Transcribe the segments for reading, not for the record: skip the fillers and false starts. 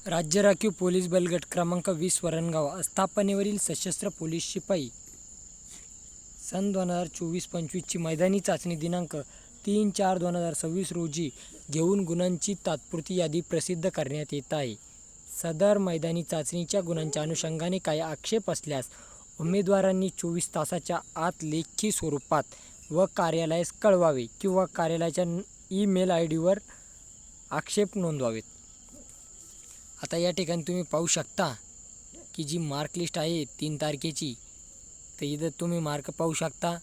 राज्य राखीव पोलीस बल गट क्रमांक 20 वरणगाव आस्थापनेवरील सशस्त्र पोलीस शिपाई सन 2024-25ची मैदानी चाचणी दिनांक 3/4/2026 रोजी घेऊन गुणांची तात्पुरती यादी प्रसिद्ध करण्यात येत आहे. सदर मैदानी चाचणीच्या गुणांच्या अनुषंगाने काही आक्षेप असल्यास उमेदवारांनी 24 तासाच्या आत लेखी स्वरूपात व कार्यालयास कळवावे किंवा कार्यालयाच्या ईमेल आयडीवर आक्षेप नोंदवावेत. आता या ठिकाणी तुम्ही पाहू शकता की जी मार्क लिस्ट आहे 3 तारखेची, तर इथं तुम्ही मार्क पाहू शकता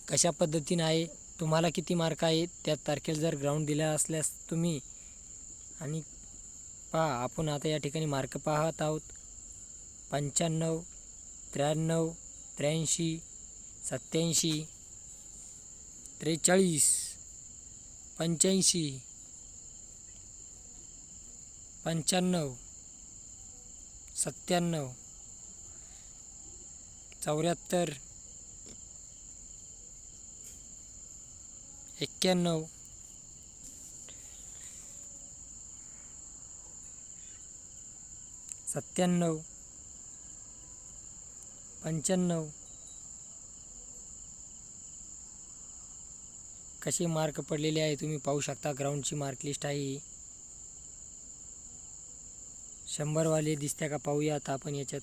कशा पद्धतीने आहे, तुम्हाला किती मार्क आहे, त्या तारखेला जर ग्राउंड दिला असल्यास तुम्ही आणि पहा आपण आता या ठिकाणी मार्क पाहत आहोत. 95, 93, 83, 87, 43, 85, 95, 97, 74, 91, 97, 95 कसे मार्क पडलेले आहे तुम्ही पाहू शकता. ग्राउंडची मार्क लिस्ट आहे. 100 वाले दिसत्या का पाहूया आता आपण याच्यात.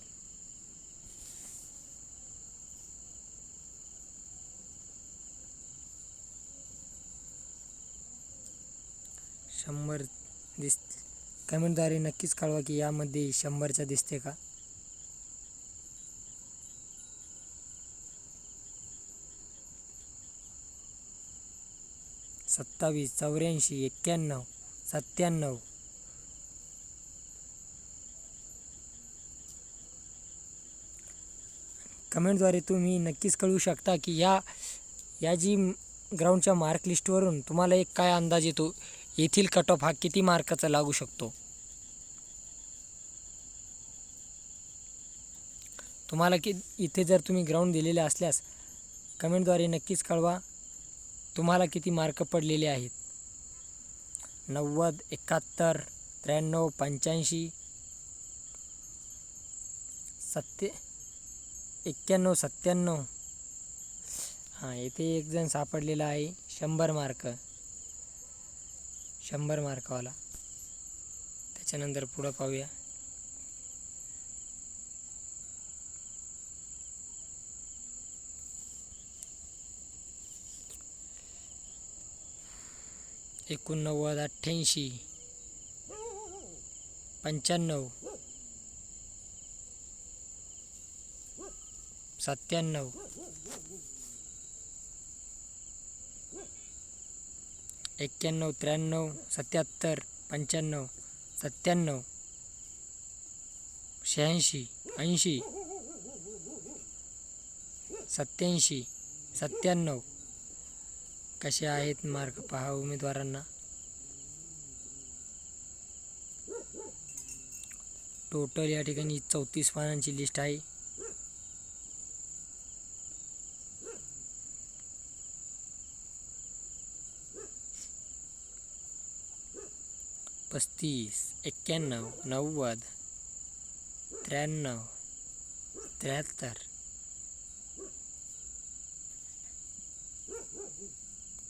कमेंटद्वारे नक्कीच कळवा की यामध्ये 100चा दिसते का. सत्तावीस, 84, 91, 97, कमेंटद्वारे तुम्ही नक्कीच कळवू शकता की या जी ग्राउंडच्या मार्क लिस्टवरून तुम्हाला एक काय अंदाज येतो, येथील कट ऑफ हा किती मार्काचा लागू शकतो. तुम्हाला इथे जर तुम्ही ग्राउंड दिलेले असल्यास कमेंटद्वारे नक्कीच कळवा तुम्हाला किती मार्क पडलेले आहेत. 90, 71, 93, 85, 91, 97. हां, येथे एक जण सापडलेला आहे 100 मार्कवाला. त्याच्यानंतर पुढं पाहूया. एकोणनव्वद, 88, 95, 97, 91, 93, 77, 95, 97, 86, 80, 87, 97 कसे आहेत मार्क पहा उमेदवारांना. टोटल या ठिकाणी 34 पानांची लिस्ट आहे. पस्तीस, 91, 90, 93, 73,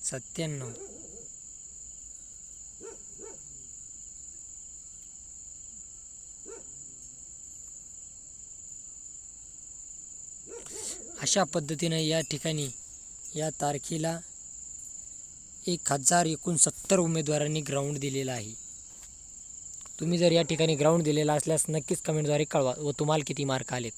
97. अशा पद्धतीने या ठिकाणी या तारखेला 1069 उमेदवारांनी ग्राउंड दिलेला आहे. तुम्ही जर या ठिकाणी ग्राउंड दिलेला असल्यास नक्कीच कमेंटद्वारे कळवा व तुम्हाला किती मार्क आलेत.